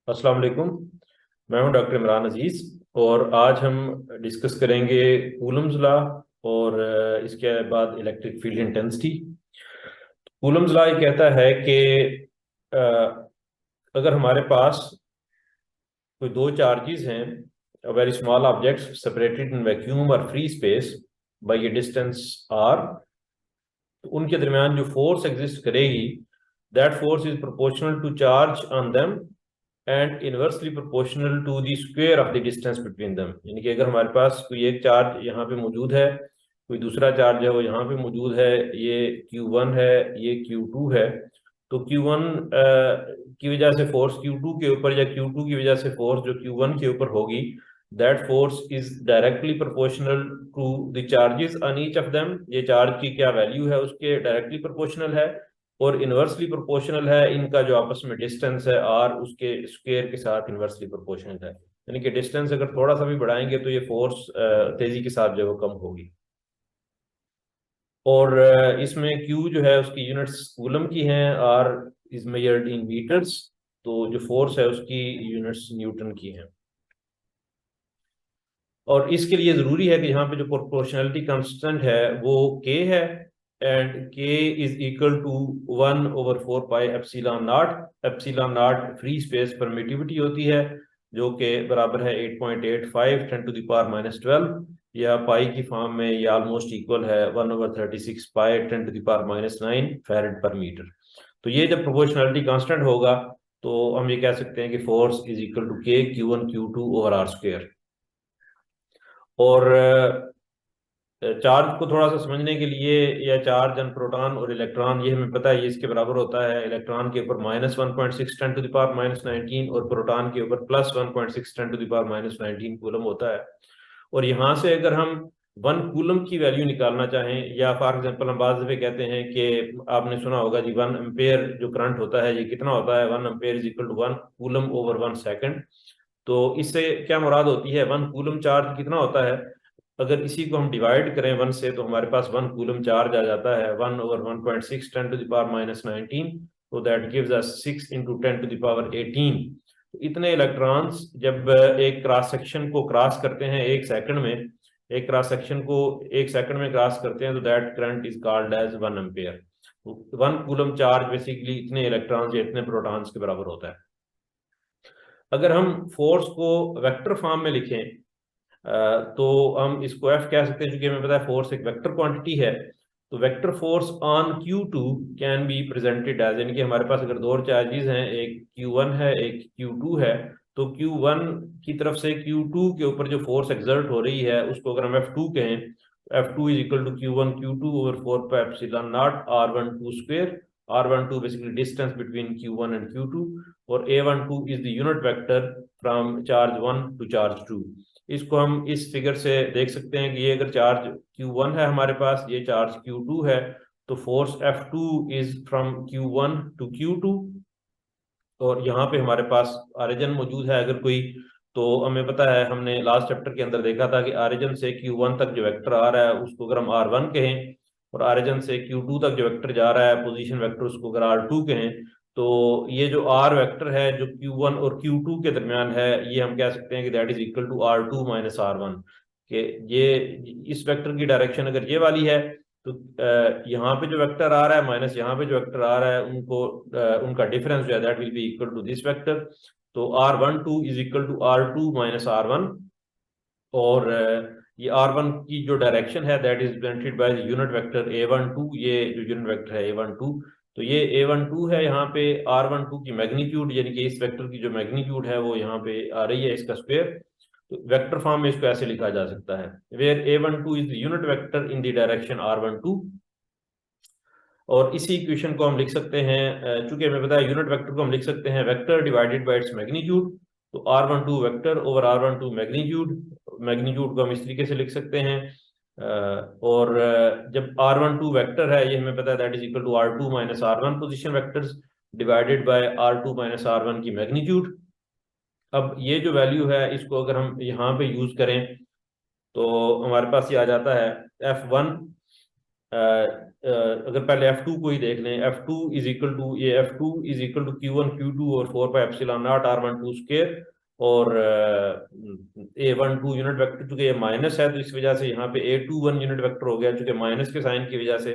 अस्सलाम वालेकुम। मैं हूं डॉक्टर इमरान अजीज और आज हम डिस्कस करेंगे कूलम्स लॉ और इसके बाद electric field intensity. Coulomb's law ये कहता है कि अ, अगर हमारे पास कोई दो चार्जेस हैं, very small objects separated in vacuum और free space by a distance R, तो उनके दरमियान जो फोर्स एग्जिस्ट करेगी that force is proportional to charge on them and inversely proportional to the square of the distance between them. यानी कि अगर हमारे पास कोई एक चार्ज यहाँ पे मौजूद है, कोई दूसरा चार्ज है वो यहाँ पे मौजूद है, ये Q1 है, ये Q2 है, तो Q1 की वजह से फोर्स Q2 के ऊपर या Q2 की वजह से फोर्स जो Q1 के ऊपर होगी, that force is directly proportional to the charges on each of them. ये चार्ज की क्या वैल्यू है उसके डायरेक्टली प्रोपोर्शनल है, और इनवर्सली प्रोपोर्शनल है इनका जो आपस में डिस्टेंस है आर उसके स्क्वायर के साथ इनवर्सली प्रोपोर्शनल है। यानी कि डिस्टेंस अगर थोड़ा सा भी बढ़ाएंगे तो ये फोर्स तेजी के साथ जो है वो कम होगी। और इसमें Q जो है उसकी यूनिट्स कूलम की हैं, R is measured in meters, तो जो फोर्स है उसकी यूनिट्स न्यूटन की हैं। और इसके लिए जरूरी है कि यहाँ पे जो प्रोपोर्शनलिटी कांस्टेंट है वो K है, and K is equal to 1/4 pi epsilon naught. Epsilon naught free space permittivity होती है जो कि बराबर है 8.85 10⁻12, या पाई की फॉर्म में ये ऑलमोस्ट इक्वल है 1/36 पाई 10⁻9 फैरेड पर मीटर। तो ये जब प्रोपोर्शनलिटी कांस्टेंट होगा तो हम ये कह सकते हैं कि force is equal to K Q1 Q2 over R square. और चार्ज को थोड़ा सा समझने के लिए, या चार्ज एंड प्रोटॉन और इलेक्ट्रॉन, ये हमें पता है ये इसके बराबर होता है। इलेक्ट्रॉन के ऊपर -1.6 10⁻19 और प्रोटॉन के ऊपर +1.6 10⁻19 कूलम होता है। और यहाँ से अगर हम 1 कूलम की वैल्यू निकालना चाहें, या फॉर एग्जांपल हम बात दफे कहते हैं कि आपने सुना होगा जी 1 एम्पेयर जो करंट होता है ये कितना होता है, 1 ampere is equal to 1 coulomb over 1 second. तो इससे क्या मुराद होती है, 1 कूलम चार्ज कितना होता है, अगर इसी को हम डिवाइड करें 1 से तो हमारे पास 1 कूलम चार्ज आ जाता है 1/1.6 10⁻19, तो दैट गिव्स अस 6 × 10⁻18। तो इतने इलेक्ट्रॉन्स जब एक क्रॉस सेक्शन को क्रॉस करते हैं 1 सेकंड में, एक क्रॉस सेक्शन को 1 सेकंड में क्रॉस करते हैं, तो that current is called as 1 ampere. 1 coulomb charge basically इतने इलेक्ट्रॉन्स या इतने प्रोटॉन्स के बराबर होता है। अगर हम फोर्स को वेक्टर फॉर्म में लिखें तो हम इसको F कह सकते हैं, क्योंकि हमें पता है फोर्स एक वेक्टर क्वांटिटी है। तो vector force on Q2 can be presented as, यानी कि हमारे पास अगर दो चार्जेस हैं, एक Q1 है एक Q2 है, तो Q1 की तरफ से Q2 के ऊपर जो फोर्स एक्सर्ट हो रही है उसको अगर हम F2 कहें, F2 is equal to Q1 Q2 over 4 pi epsilon naught R12 square. R12 basically distance between Q1 and Q2, और A12 is the unit vector from charge 1 to charge 2। इसको हम इस फिगर से देख सकते हैं कि ये अगर चार्ज Q1 है हमारे पास, ये चार्ज Q2 है, तो force F2 is from Q1 to Q2। और यहाँ पे हमारे पास ऑरिजिन मौजूद है अगर कोई, तो हमें पता है हमने लास्ट चैप्टर के अंदर देखा था कि ऑरिजिन से Q1 तक जो वेक्टर आ रहा है उसको अगर हम R1 कहें, और ऑरिजिन से Q2 तक जो वेक्टर जा रहा है पोजीशन वेक्टर उसको अगर R2 कहें, तो ये जो R वेक्टर है जो Q1 और Q2 के दरमियान है, ये हम कह सकते हैं कि that is equal to R2 minus R1। कि ये इस वेक्टर की डायरेक्शन अगर ये वाली है, तो यहाँ पे जो वेक्टर आ रहा है माइनस यहाँ पे जो वेक्टर आ रहा है, उनको उनका डिफरेंस जो है that will be equal to this vector. तो R12 is equal to R2 minus R1। और ये R1 की जो डायरेक्शन है that is represented by the unit vector A12। ये जो यूनिट वेक्टर है A12, तो ये A12 है यहाँ पे। R12 की मैग्नीट्यूड यानी कि इस वेक्टर की जो मैग्नीट्यूड है वो यहाँ पे आ रही है इसका स्क्वायर। तो वेक्टर फॉर्म में इसको ऐसे लिखा जा सकता है, where A12 is the unit vector in the direction R12। और इसी इक्वेशन को हम लिख सकते हैं, चूंकि हमें पता है यूनिट वेक्टर को हम लिख सकते हैं vector divided by its magnitude. तो R12 vector over R12 magnitude, magnitude को हम इस तरीके से लिख सकते हैं। और जब R12 वेक्टर है, ये हमें पता है that is equal to R2 minus R1 position vectors divided by R2 minus R1 की मैग्नीट्यूड। अब ये जो वैल्यू है इसको अगर हम यहाँ पे यूज करें तो हमारे पास ये आ जाता है F1 अगर पहले F2 को ही देख लें, F2 इज इक्वल टू, ये F2 is equal to Q1 Q2 और 4 pi epsilon naught R12 square, और A12 यूनिट वेक्टर, चूंकि ये माइनस है तो इस वजह से यहाँ पे A21 यूनिट वेक्टर हो गया, चूंकि माइनस के साइन की वजह से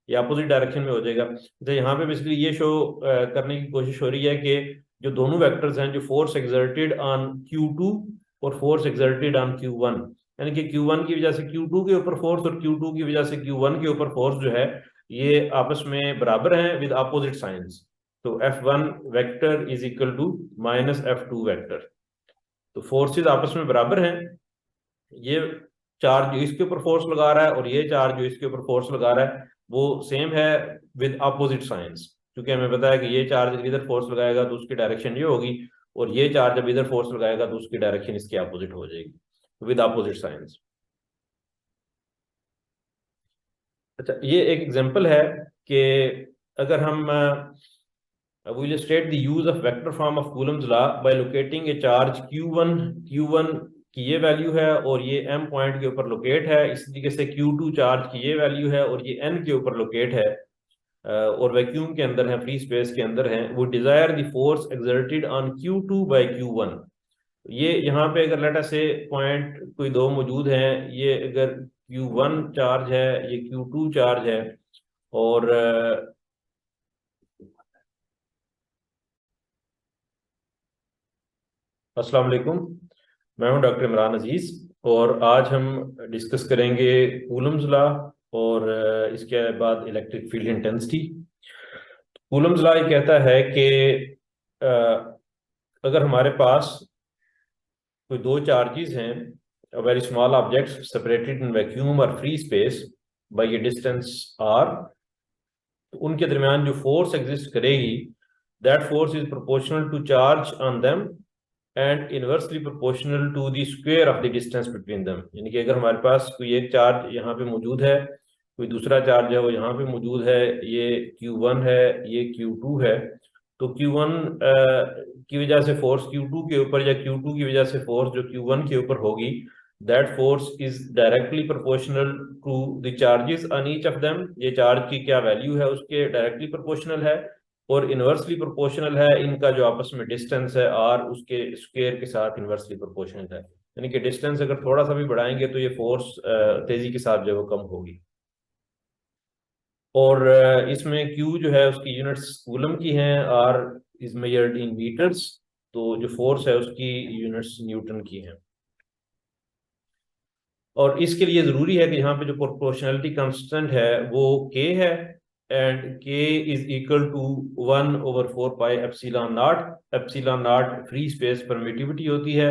ये अपोजिट डायरेक्शन में हो जाएगा। तो यहाँ पे बेसिकली ये शो करने की कोशिश हो रही है कि जो दोनों वेक्टर्स हैं, जो फोर्स एक्सर्टेड ऑन Q2 और फोर्स एक्सर्टेड ऑन Q1, यानी कि Q1 की वजह से Q2 के ऊपर फोर्स और Q2 की वजह से Q1 के ऊपर फोर्स जो है ये आपस में बराबर हैं विद अपोजिट साइंस। तो F1 vector is equal to minus F2 vector, तो फोर्सेस आपस में बराबर हैं। ये चार्ज जो इसके ऊपर फोर्स लगा रहा है और ये चार्ज जो इसके ऊपर फोर्स लगा रहा है वो सेम है विद अपोजिट साइंस, क्योंकि हमें पता है कि ये चार्ज इधर फोर्स लगाएगा तो उसकी डायरेक्शन ये होगी, और ये चार्ज जब इधर फोर्स लगाएगा तो उसकी डायरेक्शन इसकी अपोजिट हो जाएगी विद अपोजिट साइंस। अच्छा, ये एक एग्जांपल है कि अगर हम we will state the use of vector form of Coulomb's law by locating a charge Q1 की ये वैल्यू है और ये M पॉइंट के ऊपर लोकेट है, इसी तरीके से Q2 चार्ज की ये वैल्यू है और ये N के ऊपर लोकेट है, और वैक्यूम के अंदर है, फ्री स्पेस के अंदर है। वो desire the force exerted on Q2 by Q1। ये यहाँ पे अगर लेट से पॉइंट कोई दो मौजूद हैं, ये अगर Q1 चार्ज है, ये Q2 चार्ज है, और अस्सलाम वालेकुम, मैं हूं डॉक्टर इमरान अजीज, और आज हम डिस्कस करेंगे कूलम्स लॉ और इसके बाद electric field intensity. Coulomb's law ये कहता है कि अगर हमारे पास कोई दो चार्जेस हैं, very small objects separated in vacuum और free space by a distance r, तो उनके दरमियान जो फोर्स एग्जिस्ट करेगी, that force is proportional to charge on them and inversely proportional to the square of the distance between them. यानी कि अगर हमारे पास कोई एक चार्ज यहाँ पे मौजूद है, कोई दूसरा चार्ज है वो यहाँ पे मौजूद है, ये Q1 है, ये Q2 है, तो Q1 की वजह से फोर्स Q2 के ऊपर या Q2 की वजह से फोर्स जो Q1 के ऊपर होगी, that force is directly proportional to the charges on each of them. ये चार्ज की क्या वैल्यू है उसके डायरेक्टली प्रोपोर्शनल है, और इनवर्सली प्रोपोर्शनल है इनका जो आपस में डिस्टेंस है r, उसके स्क्वायर के साथ इनवर्सली प्रोपोर्शनल है। यानी कि डिस्टेंस अगर थोड़ा सा भी बढ़ाएंगे तो ये फोर्स तेजी के साथ जो है वो कम होगी। और इसमें Q जो है उसकी यूनिट्स कूलम की हैं, R is measured in meters, तो जो फोर्स है उसकी यूनिट्स न्यूटन की हैं। और इसके लिए जरूरी है कि यहाँ पे जो प्रोपोर्शनलिटी कांस्टेंट है वो K है, and K is equal to 1/4 pi epsilon naught. Epsilon naught free space permittivity होती है,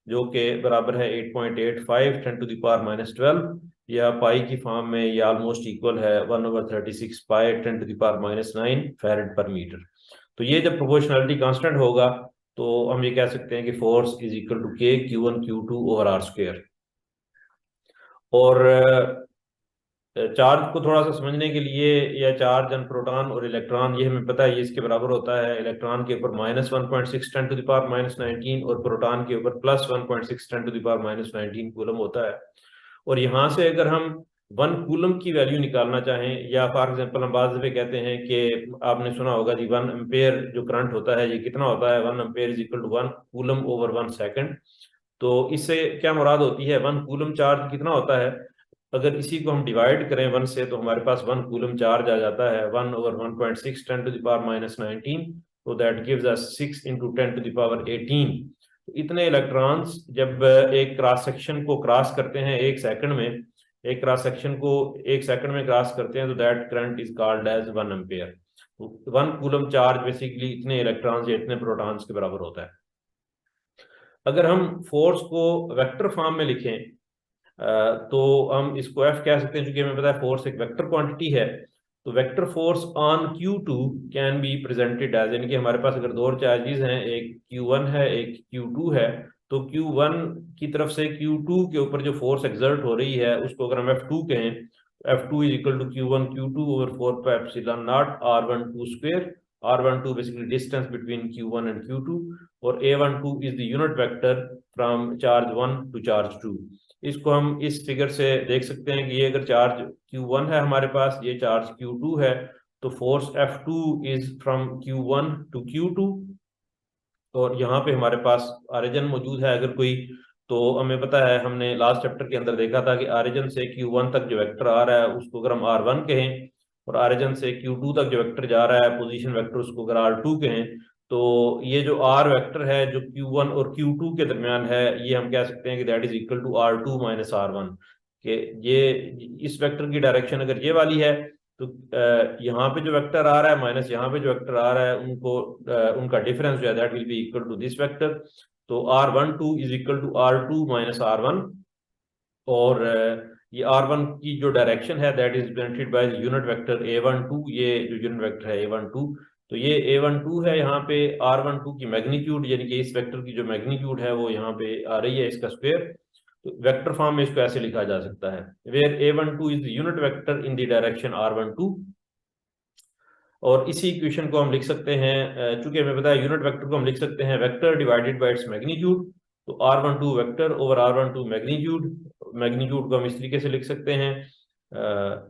जो कि बराबर है 8.85 10⁻⁻12, या पाई की फॉर्म में ये ऑलमोस्ट इक्वल है 1/36 पाई 10⁻⁹ फैरेड पर मीटर। तो ये जब प्रोपोर्शनलिटी कांस्टेंट होगा तो हम ये कह सकते हैं कि force is equal to K Q1 Q2 over R square. और चार्ज को थोड़ा सा समझने के लिए, या चार्ज एंड प्रोटॉन और इलेक्ट्रॉन, ये हमें पता है ये इसके बराबर होता है, इलेक्ट्रॉन के ऊपर -1.6 10⁻⁻19 और प्रोटॉन के ऊपर +1.6 10⁻⁻19 कूलम होता है। और यहाँ से अगर हम 1 कूलम की वैल्यू निकालना चाहें, या फॉर एग्जांपल हम बात पे कहते हैं कि आपने सुना होगा जी 1 एम्पेयर जो करंट होता है ये कितना होता है, 1 ampere is equal to 1 coulomb over 1 second. तो इससे क्या मुराद होती है, 1 कूलम चार्ज कितना होता है, अगर इसी को हम डिवाइड करें 1 से तो हमारे पास 1 कूलम चार्ज आ जाता है 1/1.6 10⁻⁻19, तो दैट गिव्स अस 6 × 10⁻18। तो इतने इलेक्ट्रॉन्स जब एक क्रॉस सेक्शन को क्रॉस करते हैं एक सेकंड में, एक क्रॉस सेक्शन को एक सेकंड में क्रॉस करते हैं, तो that current is called as 1 ampere. 1 coulomb charge basically इतने इलेक्ट्रॉन्स या इतने प्रोटॉन्स के बराबर होता है। अगर हम फोर्स को वेक्टर फॉर्म में लिखें तो हम इसको F कह सकते हैं, क्योंकि हमें पता है फोर्स एक वेक्टर क्वांटिटी है। तो vector force on Q2 can be presented as, यानी कि हमारे पास अगर दो चार्जेस हैं, एक Q1 है एक Q2 है, तो Q1 की तरफ से Q2 के ऊपर जो फोर्स एक्सर्ट हो रही है उसको अगर हम F2 कहें, F2 is equal to Q1 Q2 over 4 pi epsilon naught R12 square. R12 basically distance between Q1 and Q2, और A12 is the unit vector from charge 1 to charge 2। इसको हम इस फिगर से देख सकते हैं कि ये अगर चार्ज Q1 है हमारे पास, ये चार्ज Q2 है, तो force F2 is from Q1 to Q2, और यहाँ पे हमारे पास ऑरिजिन मौजूद है अगर कोई, तो हमें पता है, हमने लास्ट चैप्टर के अंदर देखा था कि ऑरिजिन से Q1 तक जो वेक्टर आ रहा है उसको अगर हम R1 कहें, और ऑरिजिन से Q2 तक जो वेक्टर जा रहा है पोजीशन वेक्टर उसको अगर R2 कहें, तो ये जो R वेक्टर है जो Q1 और Q2 के दरमियान है, ये हम कह सकते हैं कि that is equal to R2 minus R1, कि ये इस वेक्टर की डायरेक्शन अगर ये वाली है, तो यहाँ पे जो वेक्टर आ रहा है माइनस यहाँ पे जो वेक्टर आ रहा है, उनको उनका डिफरेंस जो है that will be equal to this vector. तो R12 is equal to R2 minus R1, और ये R1 की जो डायरेक्शन है that is represented by unit vector A12, ये जो यूनिट वेक्टर है A12, तो ये A12 है, यहाँ पे R12 की मैग्नीट्यूड यानी कि इस वेक्टर की जो मैग्नीट्यूड है वो यहाँ पे आ रही है इसका स्क्वायर, तो वेक्टर फॉर्म में इसको ऐसे लिखा जा सकता है, where A12 is the unit vector in the direction R12। और इसी इक्वेशन को हम लिख सकते हैं, चूंकि हमें पता है यूनिट वेक्टर को हम लिख सकते हैं vector divided by its magnitude, तो R12 vector over R12 magnitude, magnitude को हम इस तरीके से लिख सकते हैं,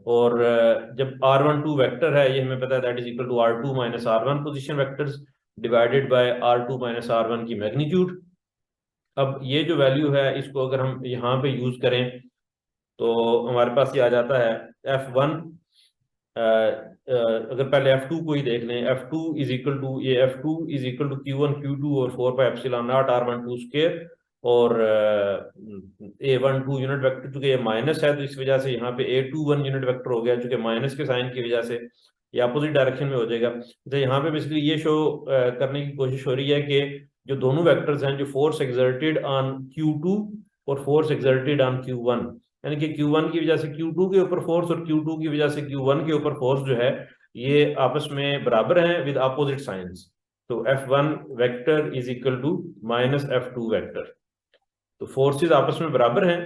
और जब R12 वेक्टर है ये हमें पता है that is equal to R2 minus R1 position vectors divided by R2 minus R1 की मैग्नीट्यूड। अब ये जो वैल्यू है इसको अगर हम यहाँ पे यूज करें तो हमारे पास ये आ जाता है F1, अगर पहले F2 को ही देख लें, F2 इज इक्वल टू, ये F2 is equal to Q1 Q2 और 4 pi epsilon naught R12 square, और A12 यूनिट वेक्टर चूंकि ये माइनस है तो इस वजह से यहाँ पे A21 यूनिट वेक्टर हो गया, चूंकि माइनस के साइन की वजह से ये अपोजिट डायरेक्शन में हो जाएगा। तो यहाँ पे बेसिकली ये शो करने की कोशिश हो रही है कि जो दोनों वेक्टर्स हैं, जो फोर्स एक्सर्टेड ऑन Q2 और फोर्स एक्सर्टेड ऑन Q1, यानी कि Q1 की वजह से Q2 के ऊपर फोर्स और Q2 की वजह से Q1 के ऊपर फोर्स जो है ये आपस में बराबर हैं विद अपोजिट साइंस। तो F1 vector is equal to minus F2 vector, तो फोर्सेस आपस में बराबर हैं।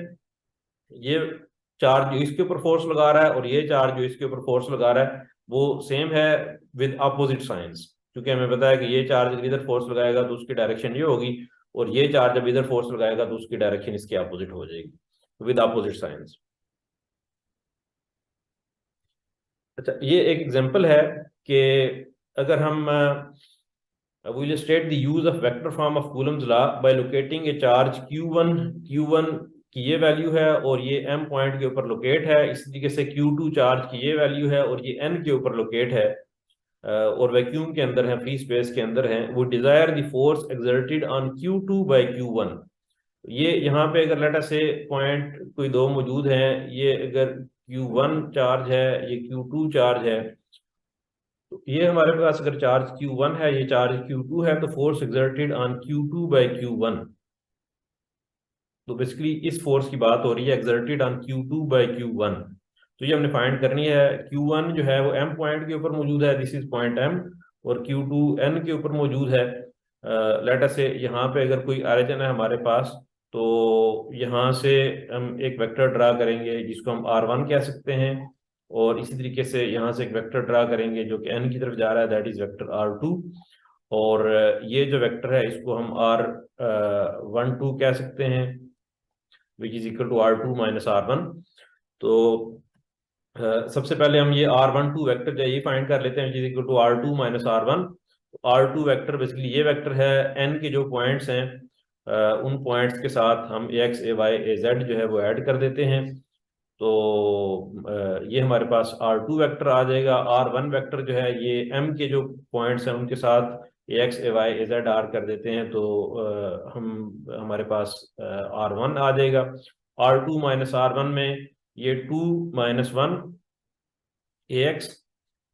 ये चार्ज जो इसके ऊपर फोर्स लगा रहा है और ये चार्ज जो इसके ऊपर फोर्स लगा रहा है वो सेम है विद अपोजिट साइंस, क्योंकि हमें पता है कि ये चार्ज इधर फोर्स लगाएगा तो उसकी डायरेक्शन ये होगी, और ये चार्ज जब इधर फोर्स लगाएगा तो उसकी डायरेक्शन इसके अपोजिट हो जाएगी विद अपोजिट साइंस। अच्छा, ये एक एग्जांपल है कि अगर हम we will state the use of vector form of Coulomb's law by locating a charge Q1 की ये वैल्यू है और ये M पॉइंट के ऊपर लोकेट है, इसी तरीके से Q2 चार्ज की ये वैल्यू है और ये N के ऊपर लोकेट है, और वैक्यूम के अंदर है, फ्री स्पेस के अंदर है। वो desire the force exerted on Q2 by Q1, ये यहाँ पे अगर लेटर से पॉइंट कोई दो मौजूद हैं, ये अगर Q1 चार्ज है, ये Q2 चार्ज है, तो ये हमारे पास अगर चार्ज Q1 है, ये चार्ज Q2 है, तो force exerted on Q2 by Q1, तो बेसिकली इस फोर्स की बात हो रही है exerted on Q2 by Q1। तो ये हमने फाइंड करनी है। Q1 जो है वो M पॉइंट के ऊपर मौजूद है, दिस इज पॉइंट M, और Q2 N के ऊपर मौजूद है। लेटर से यहाँ पे अगर कोई ऑरिजिन है हमारे पास, तो यहाँ से हम एक वेक्टर ड्रा करेंगे जिसको हम R1 कह सकते हैं, और इसी तरीके से यहाँ से एक वेक्टर ड्रा करेंगे जो कि N की तरफ जा रहा है, दैट इज वेक्टर R2, और ये जो वेक्टर है इसको हम R12 कह सकते हैं which is equal to R2 minus R1। तो सबसे पहले हम ये R12 वेक्टर जो है ये फाइंड कर लेते हैं which is equal to R2 minus R1। R2 vector basically ये वेक्टर है, N के जो पॉइंट्स हैं उन पॉइंट्स के साथ हम AX AY AZ जो है वो ऐड कर देते हैं, तो ये हमारे पास R2 वेक्टर आ जाएगा। R1 वेक्टर जो है ये M के जो पॉइंट्स हैं उनके साथ AX AY AZ R कर देते हैं, तो हमारे पास R1 आ जाएगा। R2 माइनस R1 में ये 2 माइनस 1 AX,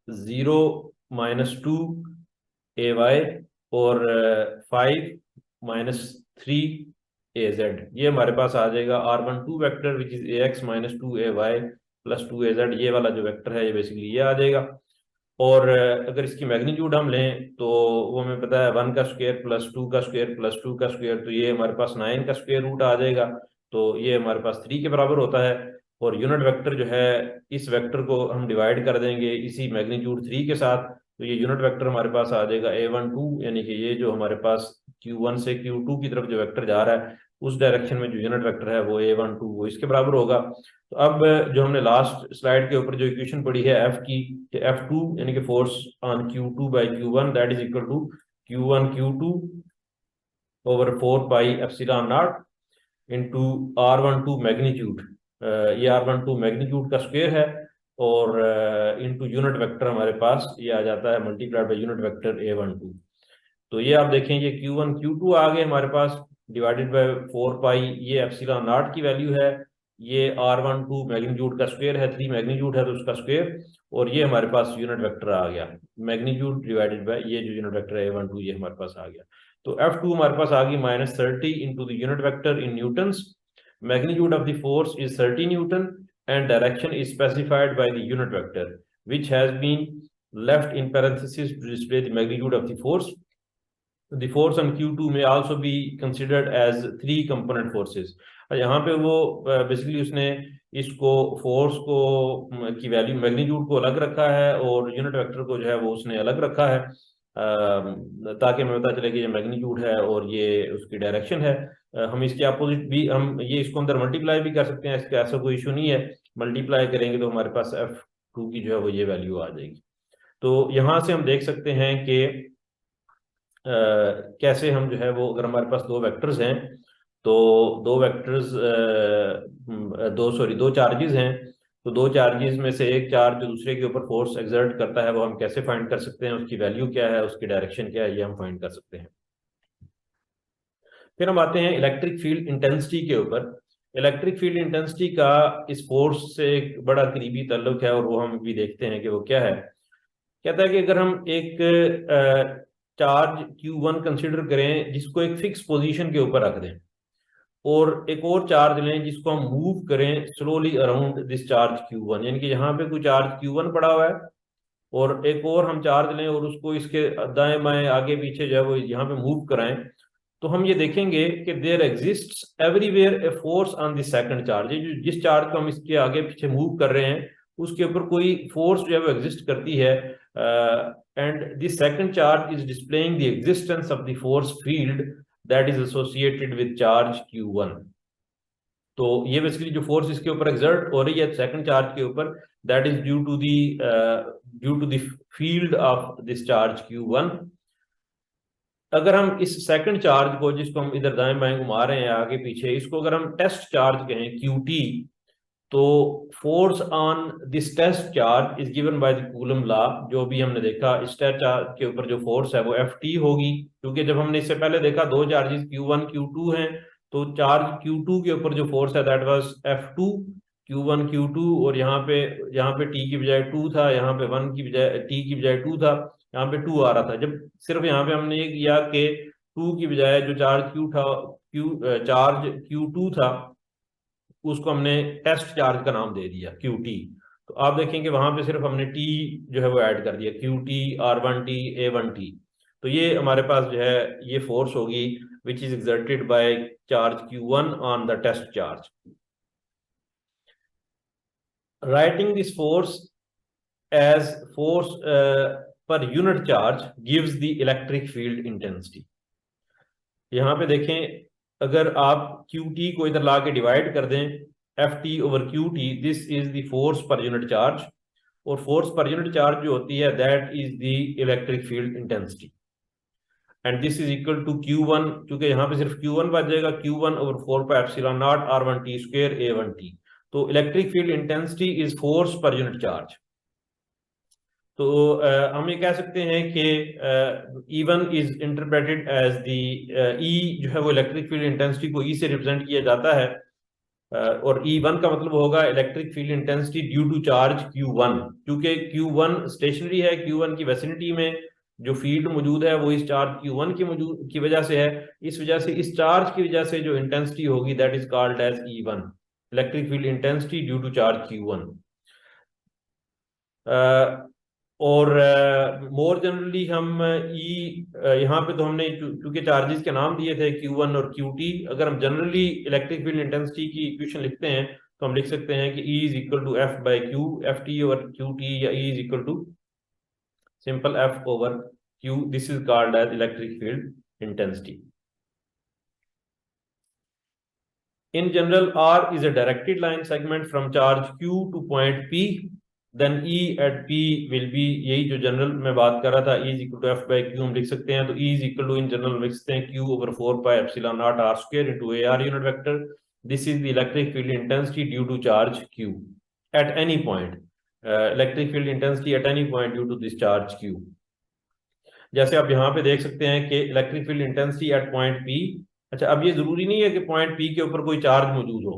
0 माइनस 2 AY, और 5 माइनस 3 AZ, ये हमारे पास आ जाएगा R12 vector which is AX minus 2 AY plus 2 AZ, ये वाला जो वेक्टर है ये बेसिकली ये आ जाएगा। और अगर इसकी मैग्नीट्यूड हम लें तो वो हमें पता है 1 का स्क्वायर प्लस 2 का स्क्वायर प्लस 2 का स्क्वायर, तो ये हमारे पास 9 का स्क्वायर रूट आ जाएगा, तो ये हमारे पास 3 के बराबर होता है। और यूनिट वेक्टर जो है इस वेक्टर को हम डिवाइड कर देंगे इसी मैग्नीट्यूड 3 के साथ, तो ये यूनिट वेक्टर हमारे पास आ जाएगा A12, यानी कि ये जो हमारे पास Q1 से Q2 की तरफ जो वेक्टर जा रहा है उस डायरेक्शन में जो यूनिट वेक्टर है वो A12 वो इसके बराबर होगा। तो अब जो हमने लास्ट स्लाइड के ऊपर जो इक्वेशन पढ़ी है F की, F2 यानी कि force on Q2 by Q1 that is equal to Q1 Q2 over 4 pi epsilon naught into R12 magnitude, ये R12 मैग्नीट्यूड का स्क्वायर है और इंटू यूनिट वेक्टर हमारे पास ये आ जाता है multiplied by unit vector A12। तो ये आप देखें ये Q1 Q2 आ गए हमारे पास डिवाइडेड बाय 4 पाई, ये एप्सिलॉन नॉट की वैल्यू है, ये R12 मैग्नीट्यूड का स्क्वायर है, 3 मैग्नीट्यूड है तो उसका स्क्वायर, और ये हमारे पास यूनिट वेक्टर आ गया मैग्नीट्यूड डिवाइडेड बाय ये जो यूनिट वेक्टर है A12 ये हमारे पास आ गया। तो F2 हमारे पास आ गई -30 into the unit vector in Newton's, magnitude of the force is 30 Newton and direction is specified by the unit vector which has been left in parentheses to display the magnitude of the force. The force on Q2 may also be considered as 3 component forces. यहाँ पे वो basically उसने इसको force को की value magnitude को अलग रखा है और यूनिट वेक्टर को जो है वो उसने अलग रखा है ताकि हमें पता चले कि ये मैग्नीट्यूड है और ये उसकी डायरेक्शन है। हम इसके अपोजिट भी हम ये इसको अंदर मल्टीप्लाई भी कर सकते हैं, इसका ऐसा कोई इशू नहीं है। मल्टीप्लाई करेंगे तो हमारे पास F2 की जो है वो ये वैल्यू आ जाएगी। तो यहाँ से हम देख सकते हैं कि कैसे हम जो है वो अगर हमारे पास दो वेक्टर्स हैं तो दो चार्जेस हैं तो दो चार्जेस में से एक चार्ज जो दूसरे के ऊपर फोर्स एक्सर्ट करता है वो हम कैसे फाइंड कर सकते हैं, उसकी वैल्यू क्या है, उसकी डायरेक्शन क्या है, ये हम फाइंड कर सकते हैं। फिर हम आते हैं इलेक्ट्रिक फील्ड इंटेंसिटी के ऊपर। इलेक्ट्रिक फील्ड इंटेंसिटी का इस फोर्स से एक बड़ा करीबी ताल्लुक है और वो हम भी देखते हैं कि वो क्या है। कहता है कि अगर हम एक चार्ज Q1 कंसिडर करें जिसको एक फिक्स पोजीशन के ऊपर रख दें और एक और चार्ज लें जिसको हम मूव करें slowly around this charge Q1, यानी कि यहाँ पे कोई चार्ज Q1 पड़ा हुआ है और एक और हम चार्ज लें और उसको इसके दाएं बाएं आगे पीछे जो है वो यहाँ पे मूव कराएं, तो हम ये देखेंगे कि there exists everywhere a force on the second charge. जो जिस चार्ज को हम इसके आगे पीछे मूव कर रहे हैं उसके ऊपर कोई फोर्स जो है वो एग्जिस्ट करती है and the second charge is displaying the existence of the force field that is associated with charge Q1। तो ये बेसिकली जो फोर्स इसके ऊपर एक्सर्ट हो रही है सेकंड चार्ज के ऊपर that is due to the field of this charge Q1। अगर हम इस सेकंड चार्ज को जिसको हम इधर दाएं बाएं घुमा रहे हैं आगे पीछे, इसको अगर हम टेस्ट चार्ज कहें QT, तो force on this test charge is given by the Coulomb law. जो भी हमने देखा इस टेस्ट चार्ज के ऊपर जो फोर्स है वो Ft होगी, क्योंकि जब हमने इससे पहले देखा दो चार्जेस Q1 Q2 हैं तो चार्ज Q2 के ऊपर जो फोर्स है that was F2 Q1 Q2 और यहाँ पे T की बजाय 2 था, यहाँ पे 1 की बजाय T की बजाय 2 था, यहाँ पे 2 आ रहा था। जब सिर्फ यहाँ पे हमने ये किया कि 2 की बजाय जो चार्ज चार्ज Q2 था उसको हमने टेस्ट चार्ज का नाम दे दिया QT। तो आप देखेंगे वहां पे सिर्फ हमने T जो है वो ऐड कर दिया QT R1T A1T। तो ये हमारे पास जो है ये फोर्स होगी which is exerted by charge Q1 on the test charge. Writing this force as force per unit charge gives the electric field intensity. यहाँ पे देखें अगर आप QT को इधर ला के डिवाइड कर दें Ft over QT, this is the force per unit charge, और फोर्स पर यूनिट चार्ज जो होती है that is the electric field intensity and this is equal to Q1, क्योंकि यहाँ पे सिर्फ Q1 बच जाएगा, Q1 over 4 pi epsilon naught R1T square A1T। तो electric field intensity is force per unit charge. तो हम ये कह सकते हैं कि E1 is interpreted as the E जो है वो इलेक्ट्रिक फील्ड इंटेंसिटी को E से रिप्रेजेंट किया जाता है और E1 का मतलब होगा electric field intensity due to charge Q1, क्योंकि Q1 स्टेशनरी है, Q1 की वेसिनिटी में जो फील्ड मौजूद है वो इस चार्ज Q1 की वजह से है। इस वजह से इस चार्ज की वजह से जो इंटेंसिटी होगी that is called as E1, electric field intensity due to charge Q1। और मोर जनरली हम यहाँ पे तो हमने क्योंकि चार्जेस के नाम दिए थे Q1 और QT, अगर हम जनरली इलेक्ट्रिक फील्ड इंटेंसिटी की इक्वेशन लिखते हैं तो हम लिख सकते हैं कि E is equal to F by Q, FT over QT, या E is equal to simple F over Q। This is called as electric field intensity. In general, R is a directed line segment from charge Q to point P. Then E at P will be, यही जो general में बात कर रहा था, E is equal to F by Q हम लिख सकते हैं, तो E is equal to in general लिख सकते हैं Q over 4 pi epsilon naught R square into AR unit vector. This is the electric field intensity due to charge Q at any point. Electric field intensity at any point due to this charge Q. जैसे आप यहाँ पे देख सकते हैं कि electric field intensity at point P. अच्छा, अब ये जरूरी नहीं है कि पॉइंट पी के ऊपर कोई चार्ज मौजूद हो,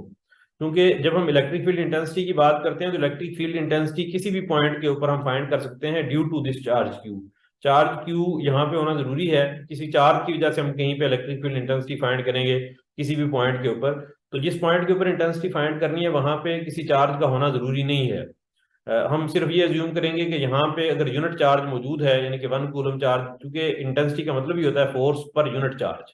क्योंकि जब हम इलेक्ट्रिक फील्ड इंटेंसिटी की बात करते हैं तो इलेक्ट्रिक फील्ड इंटेंसिटी किसी भी पॉइंट के ऊपर हम फाइंड कर सकते हैं due to this charge Q. Charge Q यहाँ पे होना जरूरी है, किसी चार्ज की वजह से हम कहीं पे इलेक्ट्रिक फील्ड इंटेंसिटी फाइंड करेंगे किसी भी पॉइंट के ऊपर, तो जिस पॉइंट के ऊपर इंटेंसिटी फाइंड करनी है वहां पे किसी चार्ज का होना जरूरी नहीं है। हम सिर्फ ये अज्यूम करेंगे कि यहाँ पे अगर यूनिट चार्ज मौजूद है, यानी कि 1 कूलम चार्ज, क्योंकि इंटेंसिटी का मतलब ही होता है फोर्स पर यूनिट चार्ज,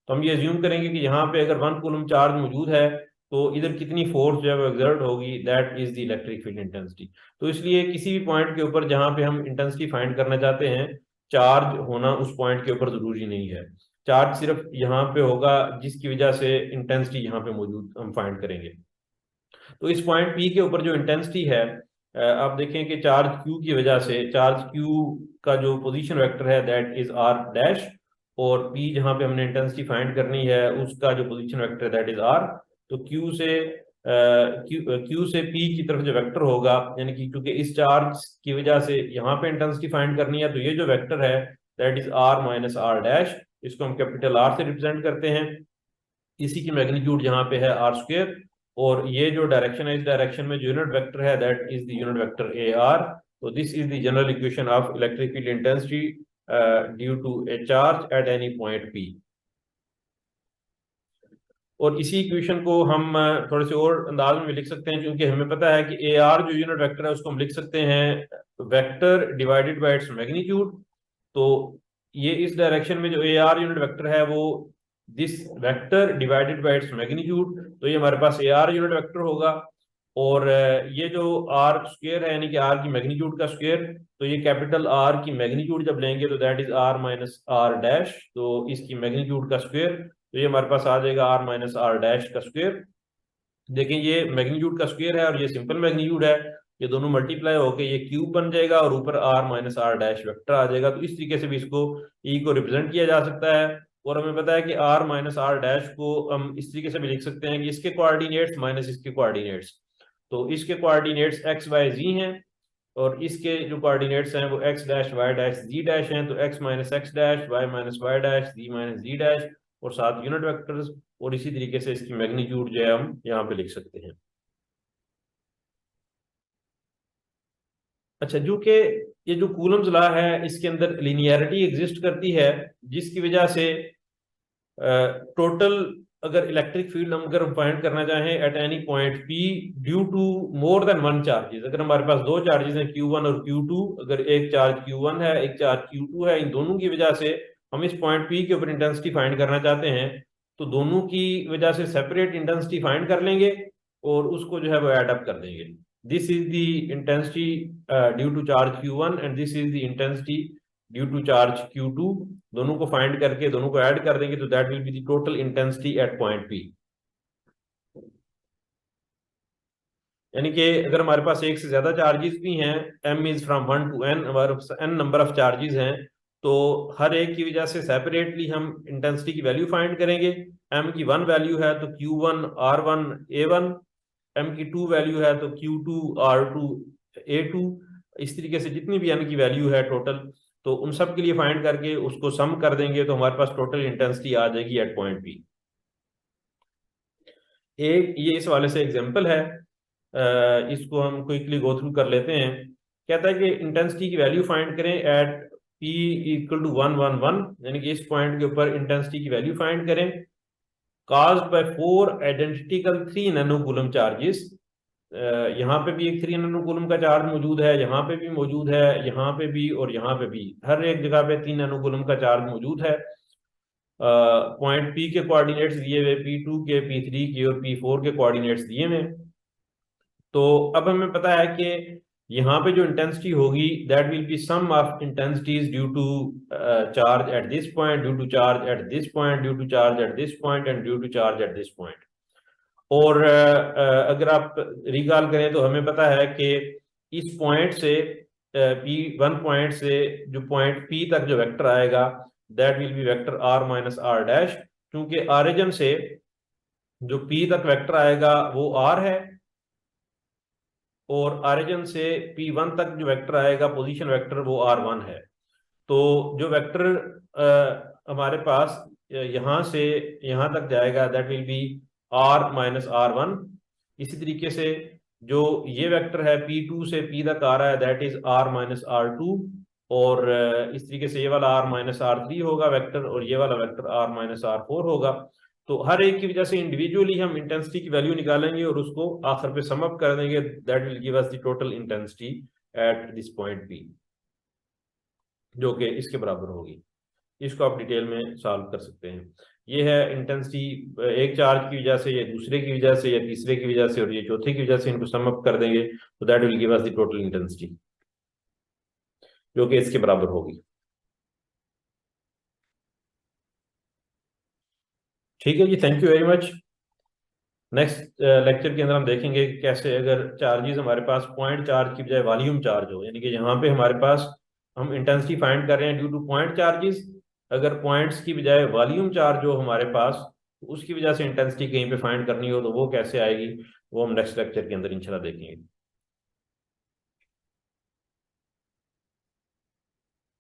तो हम ये अज्यूम करेंगे कि यहाँ पे अगर 1 कूलम चार्ज मौजूद है तो इधर कितनी फोर्स जो है वो एक्सर्ट होगी, that is the electric field intensity. तो इसलिए किसी भी पॉइंट के ऊपर जहाँ पे हम इंटेंसिटी फाइंड करना चाहते हैं, चार्ज होना उस पॉइंट के ऊपर जरूरी नहीं है, चार्ज सिर्फ यहाँ पे होगा जिसकी वजह से इंटेंसिटी यहाँ पे मौजूद हम फाइंड करेंगे। तो इस पॉइंट पी के ऊपर जो इंटेंसिटी है, आप देखें कि चार्ज क्यू की वजह से चार्ज क्यू का जो पोजीशन वेक्टर है दैट इज आर डैश, और पी जहां पे हमने इंटेंसिटी फाइंड करनी है उसका जो पोजीशन वेक्टर है दैट इज आर। तो क्यू से पी की तरफ जो वेक्टर होगा, यानी कि क्योंकि इस चार्ज की वजह से यहाँ पे इंटेंसिटी फाइंड करनी है, तो ये जो वेक्टर है that is R minus R dash, इसको हम कैपिटल आर से रिप्रेजेंट करते हैं। इसी की मैग्नीट्यूड यहाँ पे है आर स्क्वायर, और ये जो डायरेक्शन है इस डायरेक्शन में जो यूनिट वेक्टर है that is the unit vector A R. तो this is the general equation of electric field intensity due to a charge at any point P. और इसी इक्वेशन को हम थोड़े से और अंदाज में लिख सकते हैं, क्योंकि हमें पता है कि ए आर जो यूनिट वेक्टर है उसको हम लिख सकते हैं vector divided by its magnitude. तो ये इस डायरेक्शन में जो ए आर यूनिट वेक्टर है वो this vector divided by its magnitude, तो ये हमारे पास ए आर यूनिट वेक्टर होगा। और ये जो आर स्क्वायर है यानी कि आर की मैग्नीट्यूड का स्क्वायर, तो ये कैपिटल आर की मैग्नीट्यूड जब लेंगे तो that is R minus R dash, तो इसकी मैग्नीट्यूड का स्क्वायर, तो ये हमारे पास आ जाएगा आर माइनस आर डैश का स्क्वायर। देखें ये मैग्नीट्यूड का स्क्वायर है और ये सिंपल मैग्नीट्यूड है, ये दोनों मल्टीप्लाई होकर ये क्यूब बन जाएगा और ऊपर R minus R dash vector आ जाएगा। तो इस तरीके से भी इसको ई को रिप्रेजेंट किया जा सकता है। और हमें पता है कि आर माइनस आर डैश को हम इस तरीके से भी लिख सकते हैं कि इसके कोऑर्डिनेट्स माइनस इसके कोऑर्डिनेट्स, तो इसके कोऑर्डिनेट्स एक्स वाई जी हैं और इसके जो कोऑर्डिनेट्स हैं वो X dash Y dash Z dash हैं, तो X minus X dash Y minus Y dash Z minus Z dash और साथ यूनिट वेक्टर्स, और इसी तरीके से इसकी मैग्नीट्यूड जो है हम यहाँ पे लिख सकते हैं। अच्छा, जो कि ये जो कूलम्स लॉ है इसके अंदर लीनियरिटी एग्जिस्ट करती है, जिसकी वजह से टोटल अगर इलेक्ट्रिक फील्ड हम अगर फाइंड करना चाहें at any point P due to more than one charges, अगर हमारे पास दो चार्जेस हैं Q1 और Q2, अगर एक चार्ज Q1 है एक चार्ज Q2 है, इन दोनों की वजह से हम इस पॉइंट पी के ऊपर इंटेंसिटी फाइंड करना चाहते हैं, तो दोनों की वजह से सेपरेट इंटेंसिटी फाइंड कर लेंगे और उसको जो है वो एड अप कर देंगे। This is the intensity due to charge Q1 and this is the intensity due to charge Q2, दोनों को फाइंड करके दोनों को ऐड कर देंगे, तो that will be the total intensity at point P. यानी कि अगर हमारे पास एक से ज्यादा चार्जेस भी हैं, m is from 1 to n, हमारे n नंबर ऑफ चार्जेस हैं, तो हर एक की वजह से सेपरेटली हम इंटेंसिटी की वैल्यू फाइंड करेंगे। m की 1 वैल्यू है तो Q1 R1 A1, m की 2 वैल्यू है तो Q2 R2 A2, इस तरीके से जितनी भी n की वैल्यू है टोटल, तो उन सब के लिए फाइंड करके उसको सम कर देंगे, तो हमारे पास टोटल इंटेंसिटी आ जाएगी एट पॉइंट पी। एक ये इस वाले से एग्जांपल है, इसको हम क्विकली गो थ्रू कर लेते हैं। कहता है कि इंटेंसिटी की वैल्यू फाइंड करें एट P इक्वल टू 111, यानी कि इस पॉइंट के ऊपर इंटेंसिटी की वैल्यू फाइंड करें caused by 4 identical 3 नैनोकूलम चार्जेस। यहाँ पे भी एक 3 नैनोकूलम का चार्ज मौजूद है, यहाँ पे भी मौजूद है, यहाँ पे भी और यहाँ पे भी, हर एक जगह पे 3 नैनोकूलम का चार्ज मौजूद है। पॉइंट पी के कोऑर्डिनेट्स दिए हुए, P2 के, P3 के और P4 के कोऑर्डिनेट्स दिए हुए। तो अब हमें पता है कि यहाँ पे जो इंटेंसिटी होगी that will be sum of intensities due to charge at this point, due to charge at this point, due to charge at this point and due to charge at this point. और अगर आप recall करें तो हमें पता है कि इस पॉइंट से P1 पॉइंट से जो पॉइंट P तक जो वेक्टर आएगा that will B vector R minus R dash, क्योंकि ऑरिजिन से जो P तक वेक्टर आएगा वो R है और ऑरिजिन से P1 तक जो वेक्टर आएगा पोजीशन वेक्टर वो R1 है। तो जो वेक्टर हमारे पास यहां से यहां तक जाएगा that will B R minus R1। इसी तरीके से जो ये वेक्टर है P2 से P तक आ रहा है that is R minus R2, और इस तरीके से ये वाला R माइनस R3 होगा वेक्टर और ये वाला वेक्टर R माइनस R4 होगा। तो हर एक की वजह से इंडिविजुअली हम इंटेंसिटी की वैल्यू निकालेंगे और उसको आखिर पे सम अप कर देंगे, that will give us the total intensity at this point P, जो कि इसके बराबर होगी। इसको आप डिटेल में सॉल्व कर सकते हैं। ये है इंटेंसिटी एक चार्ज की वजह से, या दूसरे की वजह से, या तीसरे की वजह से, और ये चौथे की वजह से, इनको सम अप कर देंगे तो that will give us the total intensity, जो कि इसके बराबर होगी। ठीक है जी, thank you very much. Next lecture के अंदर हम देखेंगे कि कैसे अगर चार्जेस हमारे पास पॉइंट चार्ज की बजाय वॉल्यूम चार्ज हो, यानी कि यहाँ पे हमारे पास हम इंटेंसिटी फाइंड कर रहे हैं ड्यू टू पॉइंट चार्जेस, अगर पॉइंट्स की बजाय वॉल्यूम चार्ज हो हमारे पास तो उसकी वजह से इंटेंसिटी कहीं पे फाइंड करनी हो तो वो कैसे आएगी, वो हम नेक्स्ट लेक्चर के अंदर इंशाल्लाह देखेंगे।